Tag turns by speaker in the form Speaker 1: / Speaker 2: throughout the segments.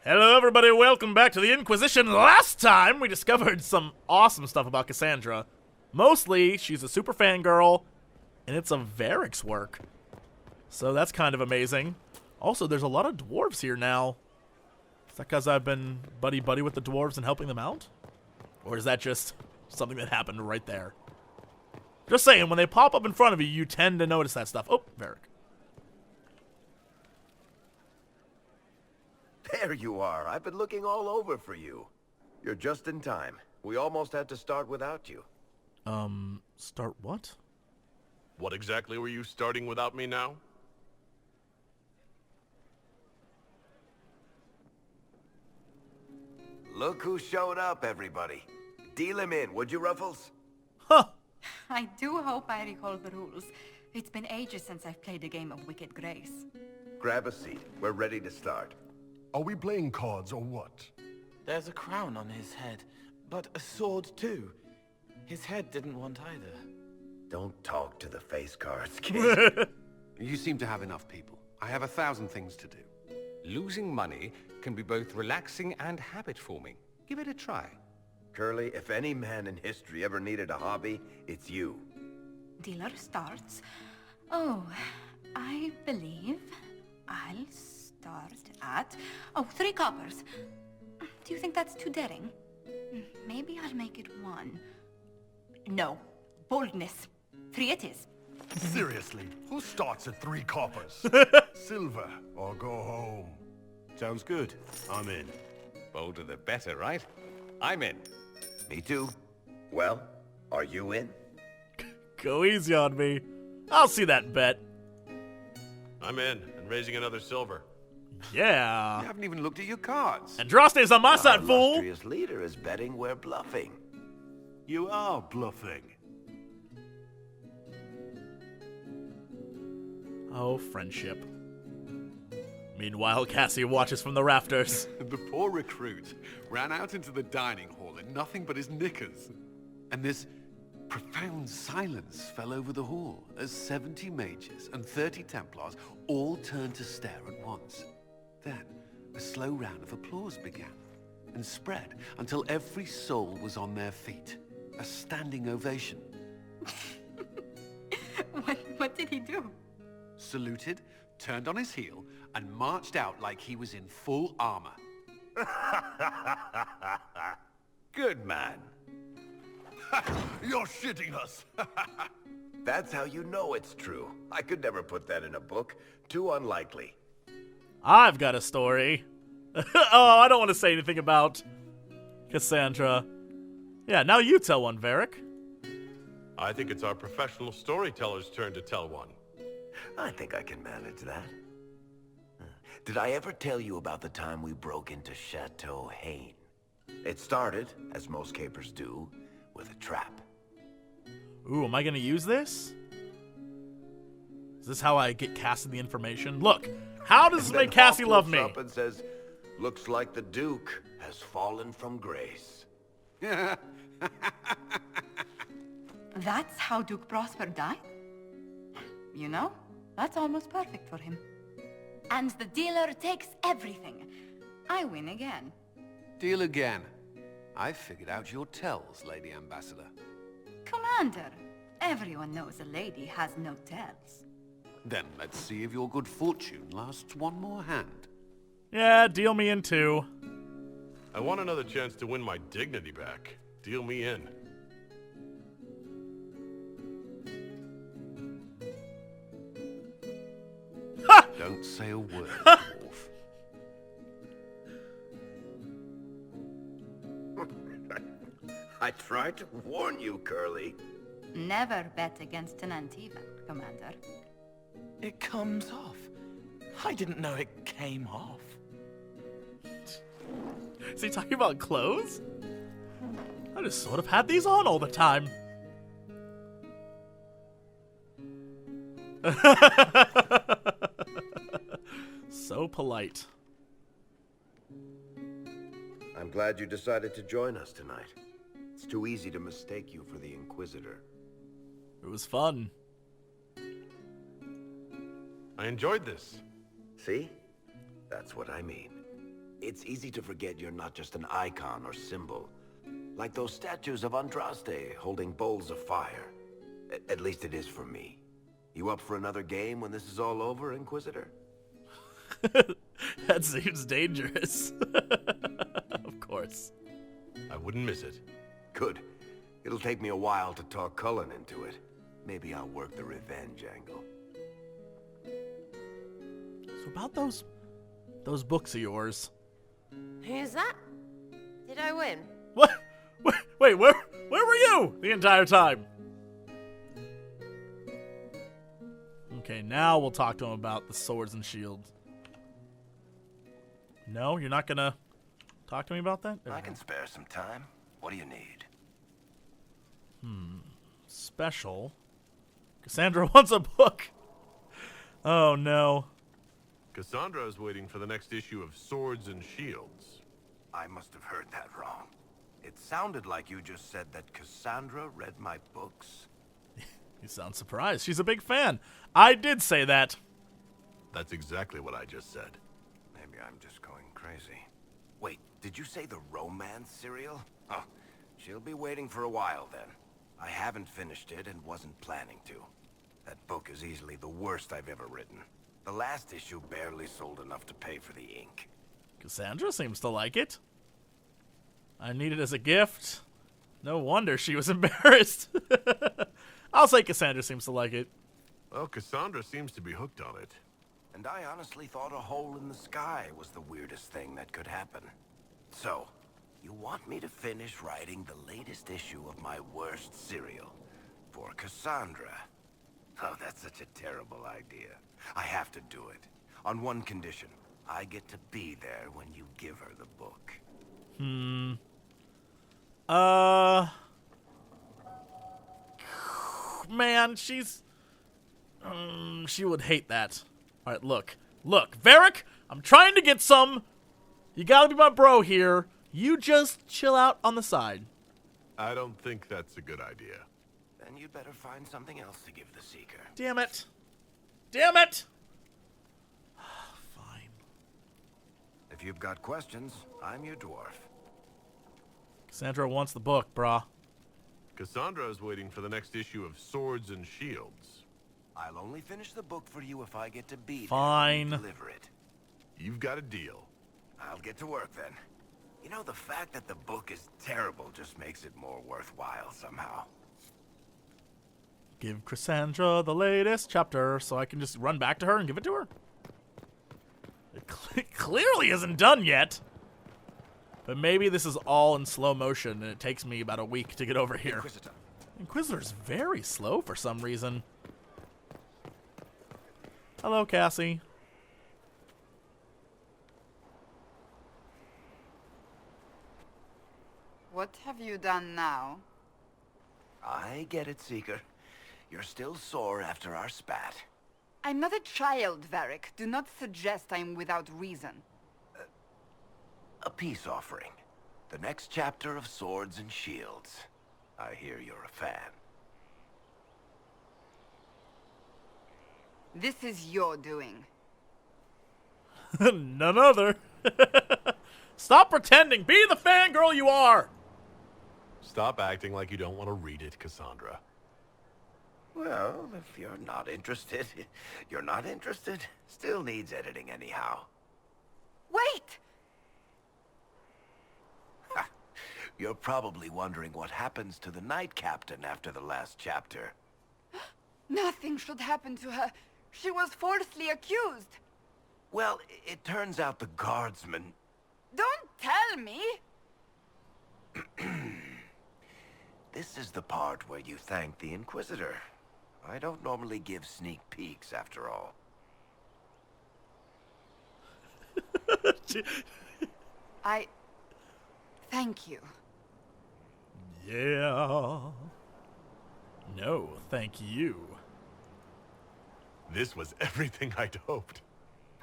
Speaker 1: Hello everybody, welcome back to the Inquisition. Last time we discovered some awesome stuff about Cassandra. Mostly, she's a super fangirl, and it's of Varric's work. So that's kind of amazing. Also, there's a lot of dwarves here now. Is that because I've been buddy-buddy with the dwarves and helping them out? Or is that just something that happened right there? Just saying, when they pop up in front of you, you tend to notice that stuff. Oh, Varric.
Speaker 2: There you are. I've been looking all over for you. You're just in time. We almost had to start without you.
Speaker 1: Start what?
Speaker 3: What exactly were you starting without me now?
Speaker 2: Look who showed up, everybody. Deal him in, would you, Ruffles?
Speaker 1: Huh.
Speaker 4: I do hope I recall the rules. It's been ages since I've played a game of Wicked Grace.
Speaker 2: Grab a seat. We're ready to start.
Speaker 5: Are we playing cards or what?
Speaker 6: There's a crown on his head, but a sword too. His head didn't want either.
Speaker 2: Don't talk to the face cards, kid.
Speaker 7: You seem to have enough people. I have 1,000 things to do. Losing money can be both relaxing and habit-forming. Give it a try.
Speaker 2: Curly, if any man in history ever needed a hobby, it's you.
Speaker 4: Dealer starts. Oh, I believe I'll start at... Oh, 3 coppers. Do you think that's too daring? Maybe I'll make it 1. No. Boldness. 3 it is.
Speaker 5: Seriously, who starts at 3 coppers? Silver or go home?
Speaker 7: Sounds good. I'm in. Bolder the better, right? I'm in.
Speaker 2: Me too. Well, are you in?
Speaker 1: Go easy on me. I'll see that bet.
Speaker 3: I'm in and raising another silver.
Speaker 1: Yeah.
Speaker 7: You haven't even looked at your cards.
Speaker 1: Andraste's on my
Speaker 2: Our
Speaker 1: side, fool.
Speaker 2: illustrious leader is betting we're bluffing.
Speaker 5: You are bluffing.
Speaker 1: Oh, friendship. Meanwhile, Cassie watches from the rafters.
Speaker 7: The poor recruit ran out into the dining hall in nothing but his knickers. And this profound silence fell over the hall as 70 mages and 30 Templars all turned to stare at once. Then, a slow round of applause began and spread until every soul was on their feet. A standing ovation.
Speaker 4: What did he do?
Speaker 7: Saluted, turned on his heel, and marched out like he was in full armor.
Speaker 2: Good man.
Speaker 5: You're shitting us.
Speaker 2: That's how you know it's true. I could never put that in a book. Too unlikely.
Speaker 1: I've got a story. Oh, I don't want to say anything about Cassandra. Yeah, now you tell one, Varric.
Speaker 3: I think it's our professional storyteller's turn to tell one.
Speaker 2: I think I can manage that. Did I ever tell you about the time we broke into Chateau Hain? It started, as most capers do, with a trap.
Speaker 1: Ooh, am I gonna use this? Is this how I get Cassie the information? Look, how does this make Cassie love me?
Speaker 2: Up and says, "Looks like the Duke has fallen from grace."
Speaker 4: That's how Duke Prosper died? You know, that's almost perfect for him. And the dealer takes everything. I win again.
Speaker 7: Deal again. I've figured out your tells, Lady Ambassador.
Speaker 4: Commander, everyone knows a lady has no tells.
Speaker 7: Then let's see if your good fortune lasts one more hand.
Speaker 1: Yeah, deal me in 2.
Speaker 3: I want another chance to win my dignity back. Deal me in.
Speaker 7: Don't say a word, dwarf.
Speaker 2: I tried to warn you, Curly.
Speaker 4: Never bet against an Antivan, Commander.
Speaker 6: It comes off. I didn't know it came off.
Speaker 1: Is he talking about clothes? I just sort of had these on all the time. So polite.
Speaker 2: I'm glad you decided to join us tonight. It's too easy to mistake you for the Inquisitor.
Speaker 1: It was fun.
Speaker 3: I enjoyed this.
Speaker 2: See? That's what I mean. It's easy to forget you're not just an icon or symbol. Like those statues of Andraste holding bowls of fire. At least it is for me. You up for another game when this is all over, Inquisitor?
Speaker 1: That seems dangerous. Of course.
Speaker 3: I wouldn't miss it.
Speaker 2: Good. It'll take me a while to talk Cullen into it. Maybe I'll work the revenge angle.
Speaker 1: So about those books of yours.
Speaker 8: Who's that? Did I win?
Speaker 1: What? Wait, where were you the entire time? Okay, now we'll talk to him about the swords and shields. No, you're not gonna talk to me about that?
Speaker 2: I can spare some time. What do you need?
Speaker 1: Special. Cassandra wants a book. Oh no.
Speaker 3: Cassandra is waiting for the next issue of Swords and Shields.
Speaker 2: I must have heard that wrong. It sounded like you just said that Cassandra read my books.
Speaker 1: You sound surprised. She's a big fan. I did say that.
Speaker 3: That's exactly what I just said.
Speaker 2: Maybe I'm just going crazy. Wait, did you say the romance serial? Oh, she'll be waiting for a while then. I haven't finished it and wasn't planning to. That book is easily the worst I've ever written. The last issue barely sold enough to pay for the ink.
Speaker 1: Cassandra seems to like it. I need it as a gift. No wonder she was embarrassed. I'll say Cassandra seems to like it.
Speaker 3: Well, Cassandra seems to be hooked on it.
Speaker 2: And I honestly thought a hole in the sky was the weirdest thing that could happen. So, you want me to finish writing the latest issue of my worst serial for Cassandra? Oh, that's such a terrible idea. I have to do it. On one condition. I get to be there when you give her the book.
Speaker 1: Man, she's... she would hate that. Alright, look, Varric, I'm trying to get some. You gotta be my bro here. You just chill out on the side.
Speaker 3: I don't think that's a good idea.
Speaker 2: Then you'd better find something else to give the Seeker.
Speaker 1: Damn it. Damn it! Fine.
Speaker 2: If you've got questions, I'm your dwarf.
Speaker 1: Cassandra wants the book, brah.
Speaker 3: Cassandra is waiting for the next issue of Swords and Shields.
Speaker 2: I'll only finish the book for you if I get to be
Speaker 1: Fine.
Speaker 2: there when you deliver it.
Speaker 3: You've got a deal.
Speaker 2: I'll get to work then. You know, the fact that the book is terrible just makes it more worthwhile somehow.
Speaker 1: Give Cassandra the latest chapter so I can just run back to her and give it to her. It clearly isn't done yet. But maybe this is all in slow motion and it takes me about a week to get over here. Inquisitor's very slow for some reason. Hello, Cassie.
Speaker 9: What have you done now?
Speaker 2: I get it, Seeker. You're still sore after our spat.
Speaker 9: I'm not a child, Varric. Do not suggest I'm without reason.
Speaker 2: A peace offering. The next chapter of Swords and Shields. I hear you're a fan.
Speaker 9: This is your doing.
Speaker 1: None other. Stop pretending. Be the fangirl you are.
Speaker 3: Stop acting like you don't want to read it, Cassandra.
Speaker 2: Well, if you're not interested, you're not interested. Still needs editing anyhow.
Speaker 9: Wait!
Speaker 2: You're probably wondering what happens to the Knight Captain after the last chapter.
Speaker 9: Nothing should happen to her. She was falsely accused.
Speaker 2: Well, it turns out the guardsman...
Speaker 9: Don't tell me!
Speaker 2: This is the part where you thank the Inquisitor. I don't normally give sneak peeks, after all.
Speaker 9: I... thank you.
Speaker 1: Yeah. No, thank you.
Speaker 3: This was everything I'd hoped.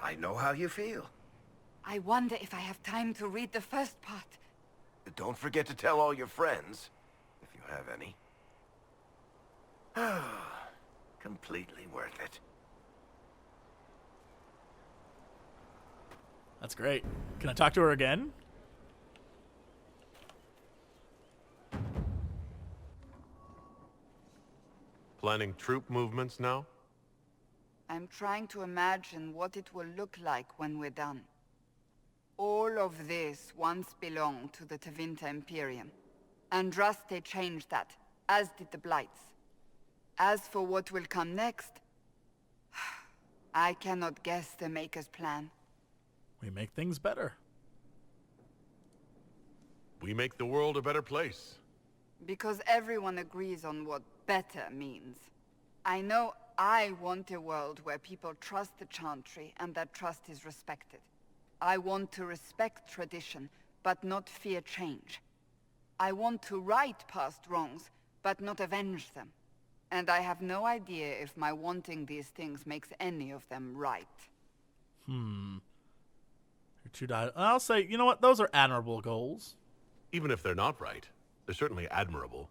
Speaker 2: I know how you feel.
Speaker 9: I wonder if I have time to read the first part.
Speaker 2: Don't forget to tell all your friends, if you have any. Completely worth it.
Speaker 1: That's great. Can I talk to her again?
Speaker 3: Planning troop movements now?
Speaker 9: I'm trying to imagine what it will look like when we're done. All of this once belonged to the Tevinter Imperium. Andraste changed that, as did the Blights. As for what will come next, I cannot guess the Maker's plan.
Speaker 1: We make things better.
Speaker 3: We make the world a better place.
Speaker 9: Because everyone agrees on what better means. I know I want a world where people trust the Chantry and that trust is respected. I want to respect tradition, but not fear change. I want to right past wrongs, but not avenge them. And I have no idea if my wanting these things makes any of them right.
Speaker 1: I'll say, you know what? Those are admirable goals.
Speaker 3: Even if they're not right, they're certainly admirable.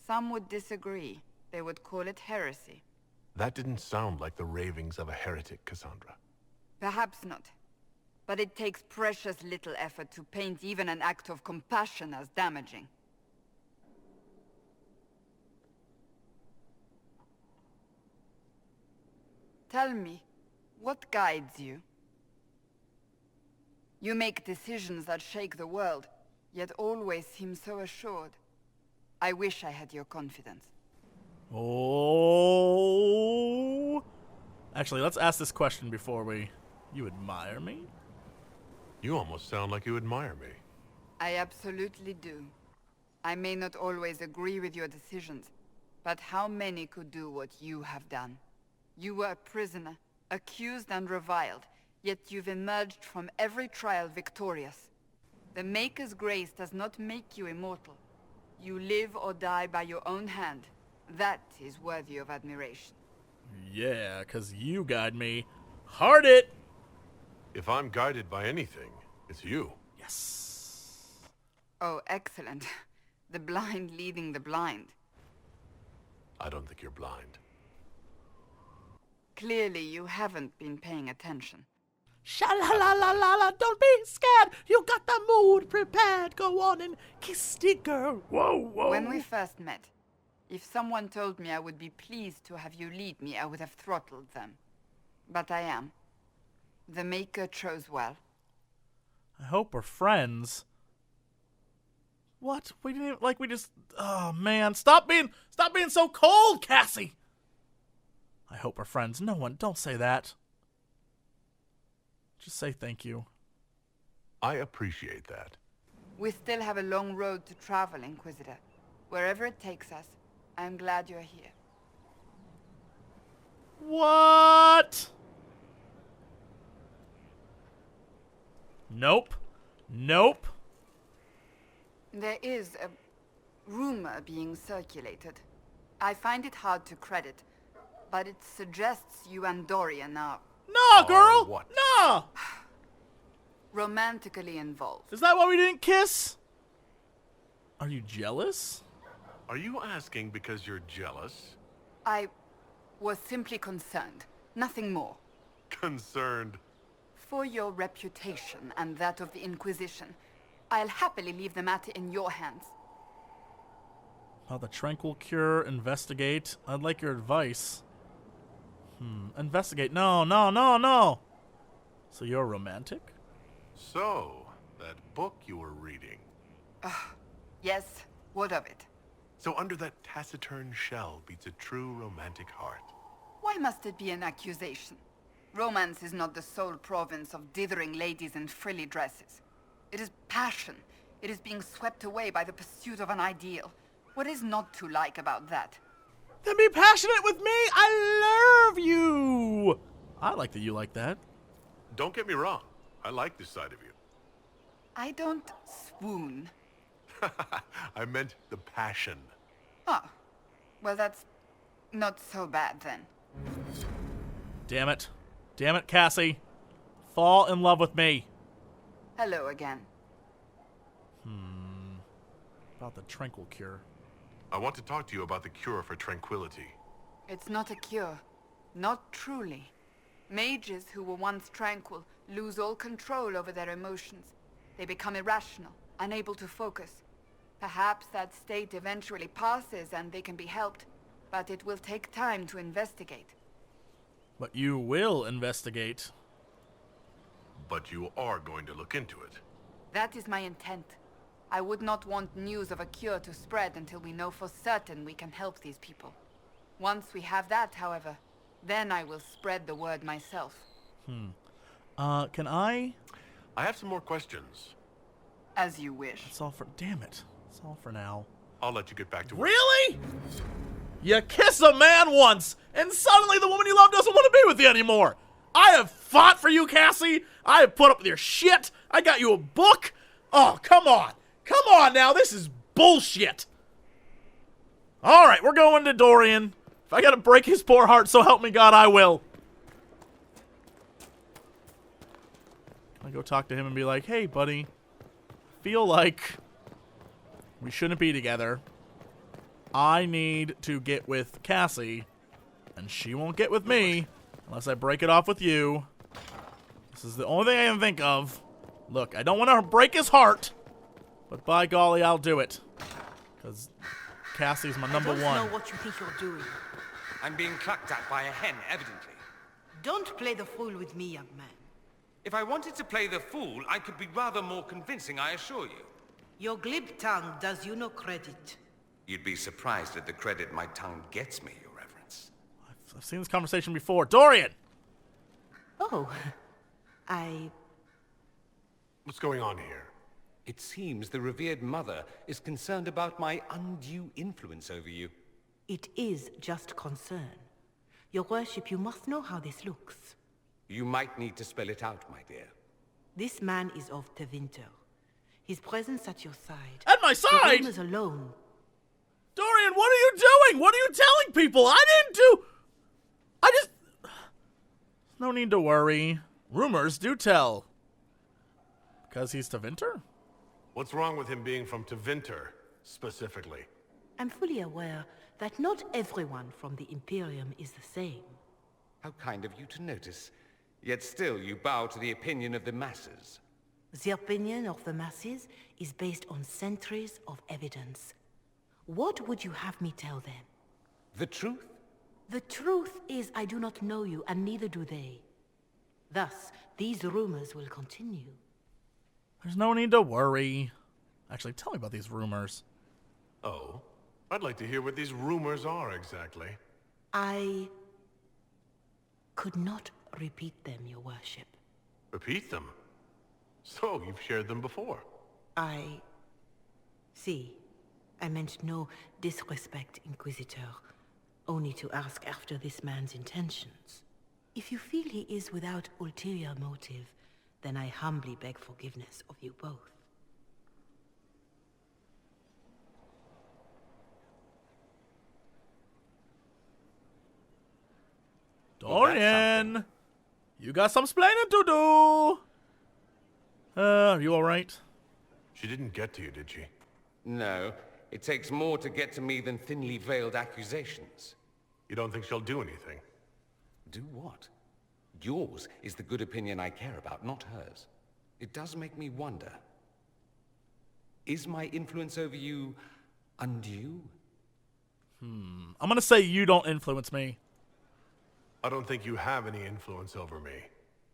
Speaker 9: Some would disagree. They would call it heresy.
Speaker 3: That didn't sound like the ravings of a heretic, Cassandra.
Speaker 9: Perhaps not. But it takes precious little effort to paint even an act of compassion as damaging. Tell me, what guides you? You make decisions that shake the world, yet always seem so assured. I wish I had your confidence.
Speaker 1: Oh. Actually, let's ask this question before we... You admire me?
Speaker 3: You almost sound like you admire me.
Speaker 9: I absolutely do. I may not always agree with your decisions, but how many could do what you have done? You were a prisoner, accused and reviled, yet you've emerged from every trial victorious. The Maker's grace does not make you immortal. You live or die by your own hand. That is worthy of admiration.
Speaker 1: Yeah, 'cause you guide me. Heart it!
Speaker 3: If I'm guided by anything, it's you.
Speaker 1: Yes.
Speaker 9: Oh, excellent. The blind leading the blind.
Speaker 3: I don't think you're blind.
Speaker 9: Clearly, you haven't been paying attention.
Speaker 1: Sha-la-la-la-la-la, don't be scared. You got the mood prepared. Go on and kiss the girl. Whoa, whoa.
Speaker 9: When we first met, if someone told me I would be pleased to have you lead me, I would have throttled them. But I am. The Maker chose well.
Speaker 1: I hope we're friends. What? We didn't we just... Oh, man. Stop being so cold, Cassie. I hope we're friends. No one, don't say that. Just say thank you.
Speaker 3: I appreciate that.
Speaker 9: We still have a long road to travel, Inquisitor. Wherever it takes us, I'm glad you're here.
Speaker 1: What? Nope. Nope.
Speaker 9: There is a rumor being circulated. I find it hard to credit, but it suggests you and Dorian are
Speaker 1: No, girl.
Speaker 3: what?
Speaker 1: No.
Speaker 9: romantically involved.
Speaker 1: Is that why we didn't kiss? Are you jealous?
Speaker 3: Are you asking because you're jealous?
Speaker 9: I was simply concerned, nothing more.
Speaker 3: Concerned?
Speaker 9: For your reputation and that of the Inquisition, I'll happily leave the matter in your hands.
Speaker 1: How the tranquil cure, investigate. I'd like your advice. Investigate. No, no, no, no. So you're romantic?
Speaker 3: So, that book you were reading.
Speaker 9: Yes, what of it?
Speaker 3: So under that taciturn shell beats a true romantic heart.
Speaker 9: Why must it be an accusation? Romance is not the sole province of dithering ladies in frilly dresses. It is passion. It is being swept away by the pursuit of an ideal. What is not to like about that?
Speaker 1: Then be passionate with me. I love you. I like that you like that.
Speaker 3: Don't get me wrong. I like this side of you.
Speaker 9: I don't swoon.
Speaker 3: I meant the passion.
Speaker 9: Oh, well that's not so bad then.
Speaker 1: Damn it. Damn it, Cassie. Fall in love with me.
Speaker 9: Hello again.
Speaker 1: About the tranquil cure.
Speaker 3: I want to talk to you about the cure for tranquility.
Speaker 9: It's not a cure. Not truly. Mages who were once tranquil lose all control over their emotions. They become irrational, unable to focus. Perhaps that state eventually passes and they can be helped, but it will take time to investigate.
Speaker 1: But you will investigate.
Speaker 3: But you are going to look into it.
Speaker 9: That is my intent. I would not want news of a cure to spread until we know for certain we can help these people. Once we have that, however, then I will spread the word myself.
Speaker 1: Can I?
Speaker 3: I have some more questions.
Speaker 9: As you wish.
Speaker 1: That's all for. Damn it. That's all for now.
Speaker 3: I'll let you get back to work.
Speaker 1: Really? You kiss a man once, and suddenly the woman you love doesn't want to be with you anymore. I have fought for you, Cassie. I have put up with your shit. I got you a book. Oh, come on. Come on now. This is bullshit. All right, we're going to Dorian. If I got to break his poor heart, so help me God, I will. I go talk to him and be like, hey, buddy. I feel like we shouldn't be together. I need to get with Cassie, and she won't get with me unless I break it off with you. This is the only thing I can think of. Look, I don't want to break his heart, but by golly, I'll do it. Because Cassie's my number
Speaker 10: I don't
Speaker 1: one.
Speaker 10: know what you think you're doing.
Speaker 11: I'm being clucked at by a hen, evidently.
Speaker 10: Don't play the fool with me, young man.
Speaker 11: If I wanted to play the fool, I could be rather more convincing, I assure you.
Speaker 10: Your glib tongue does you no credit.
Speaker 11: You'd be surprised at the credit my tongue gets me, Your Reverence.
Speaker 1: I've seen this conversation before. Dorian!
Speaker 10: Oh,
Speaker 3: What's going on here?
Speaker 11: It seems the revered mother is concerned about my undue influence over you.
Speaker 10: It is just concern. Your worship, you must know how this looks.
Speaker 11: You might need to spell it out, my dear.
Speaker 10: This man is of Tevinter. His presence at your side.
Speaker 1: At my side?
Speaker 10: The rumors alone.
Speaker 1: Dorian, what are you doing? What are you telling people? I didn't do... No need to worry. Rumors do tell. Because he's Tevinter?
Speaker 3: What's wrong with him being from Tevinter, specifically?
Speaker 10: I'm fully aware that not everyone from the Imperium is the same.
Speaker 11: How kind of you to notice. Yet still you bow to the opinion of the masses.
Speaker 10: The opinion of the masses is based on centuries of evidence. What would you have me tell them?
Speaker 11: The truth?
Speaker 10: The truth is I do not know you, and neither do they. Thus, these rumors will continue.
Speaker 1: There's no need to worry. Actually, tell me about these rumors.
Speaker 3: Oh? I'd like to hear what these rumors are exactly.
Speaker 10: I could not repeat them, your worship.
Speaker 3: Repeat them? So, you've shared them before.
Speaker 10: See, I meant no disrespect, Inquisitor. Only to ask after this man's intentions. If you feel he is without ulterior motive, then I humbly beg forgiveness of you both.
Speaker 1: Dorian! You got some splaining to do! Are you alright?
Speaker 3: She didn't get to you, did she?
Speaker 11: No. It takes more to get to me than thinly veiled accusations.
Speaker 3: You don't think she'll do anything?
Speaker 11: Do what? Yours is the good opinion I care about, not hers. It does make me wonder. Is my influence over you undue?
Speaker 1: I'm gonna say you don't influence me.
Speaker 3: I don't think you have any influence over me.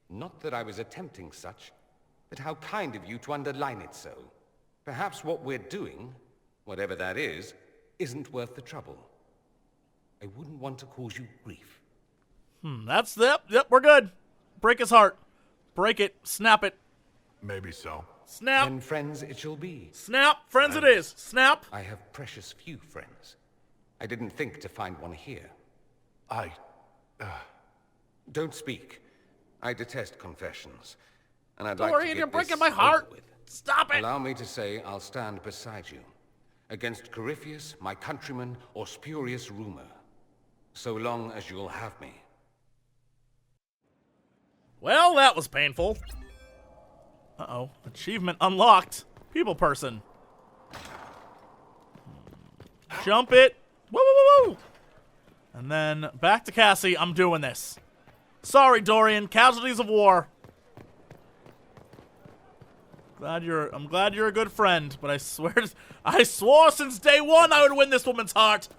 Speaker 11: Not that I was attempting such, but how kind of you to underline it so. Perhaps what we're doing, whatever that is, isn't worth the trouble. I wouldn't want to cause you grief.
Speaker 1: Yep, we're good. Break his heart. Break it. Snap it.
Speaker 3: Maybe so.
Speaker 1: Snap.
Speaker 11: Then friends it shall be.
Speaker 1: Snap. Friends it is. Snap.
Speaker 11: I have precious few friends. I didn't think to find one here. Don't speak. I detest confessions. And I'd like to
Speaker 1: Dorian,
Speaker 11: get
Speaker 1: you're breaking
Speaker 11: this
Speaker 1: my heart.
Speaker 11: over with.
Speaker 1: Stop it.
Speaker 11: Allow me to say I'll stand beside you. Against Corypheus, my countrymen, or spurious rumor. So long as you'll have me.
Speaker 1: Well, that was painful. Uh-oh. Achievement unlocked. People person. Jump it. Woo, woo, woo, woo. And then back to Cassie. I'm doing this. Sorry, Dorian. Casualties of war. I'm glad you're a good friend, but I swore since day one I would win this woman's heart.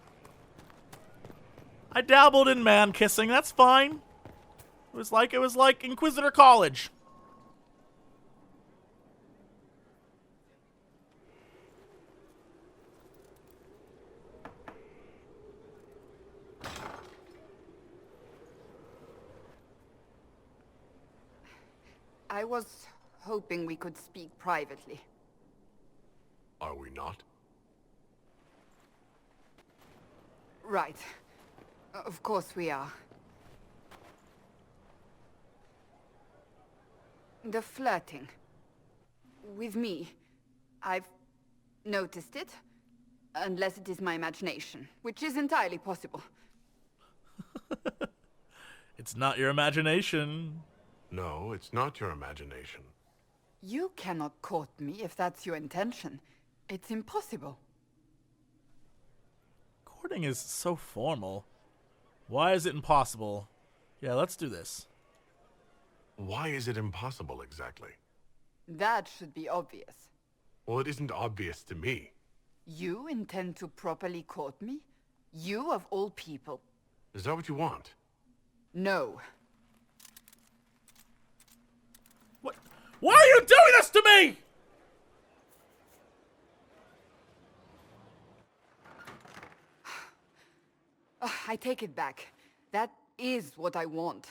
Speaker 1: I dabbled in man kissing. That's fine. It was like Inquisitor College.
Speaker 9: I was hoping we could speak privately.
Speaker 3: Are we not?
Speaker 9: Right. Of course we are. The flirting. With me. I've noticed it. Unless it is my imagination, which is entirely possible.
Speaker 1: It's not your imagination.
Speaker 3: No, it's not your imagination.
Speaker 9: You cannot court me if that's your intention. It's impossible.
Speaker 1: Courting is so formal. Why is it impossible? Yeah, let's do this.
Speaker 3: Why is it impossible, exactly?
Speaker 9: That should be obvious.
Speaker 3: Well, it isn't obvious to me.
Speaker 9: You intend to properly court me? You of all people?
Speaker 3: Is that what you want?
Speaker 9: No.
Speaker 1: What? Why are you doing this to me?
Speaker 9: I take it back. That is what I want.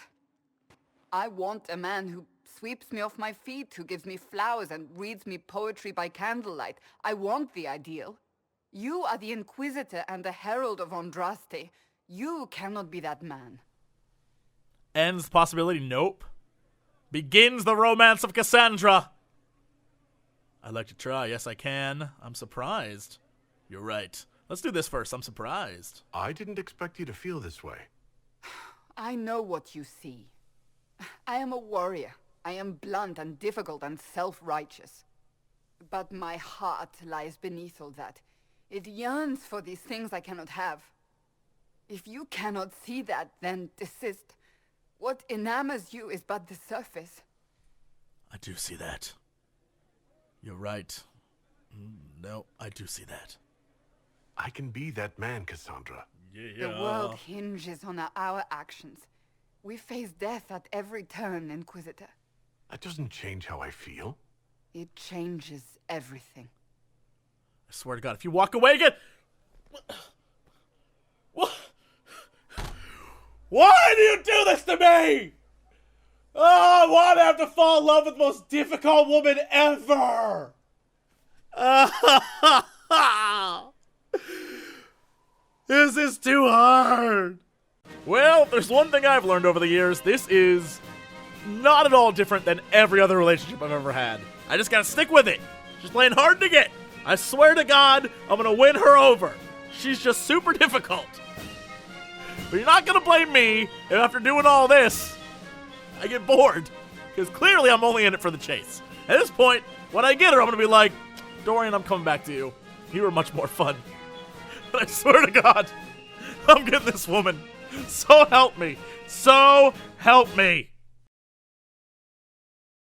Speaker 9: I want a man who sweeps me off my feet, who gives me flowers and reads me poetry by candlelight. I want the ideal. You are the Inquisitor and the Herald of Andraste. You cannot be that man.
Speaker 1: Ends the possibility? Nope. Begins the romance of Cassandra. I'd like to try. Yes, I can. I'm surprised. You're right. Let's do this first. I'm surprised.
Speaker 3: I didn't expect you to feel this way.
Speaker 9: I know what you see. I am a warrior. I am blunt and difficult and self-righteous. But my heart lies beneath all that. It yearns for these things I cannot have. If you cannot see that, then desist. What enamors you is but the surface.
Speaker 1: I do see that. You're right. No, I do see that.
Speaker 3: I can be that man, Cassandra.
Speaker 1: Yeah.
Speaker 9: The world hinges on our actions. We face death at every turn, Inquisitor.
Speaker 3: That doesn't change how I feel.
Speaker 9: It changes everything.
Speaker 1: I swear to God, if you walk away again... Why do you do this to me? Oh, I want to have to fall in love with the most difficult woman ever. This is too hard. Well, there's one thing I've learned over the years. This is not at all different than every other relationship I've ever had. I just gotta stick with it. She's playing hard to get. I swear to God, I'm gonna win her over. She's just super difficult. But you're not gonna blame me if after doing all this, I get bored. Because clearly I'm only in it for the chase. At this point, when I get her, I'm gonna be like, Dorian, I'm coming back to you. You were much more fun. But I swear to God, I'm getting this woman. So help me. So help me.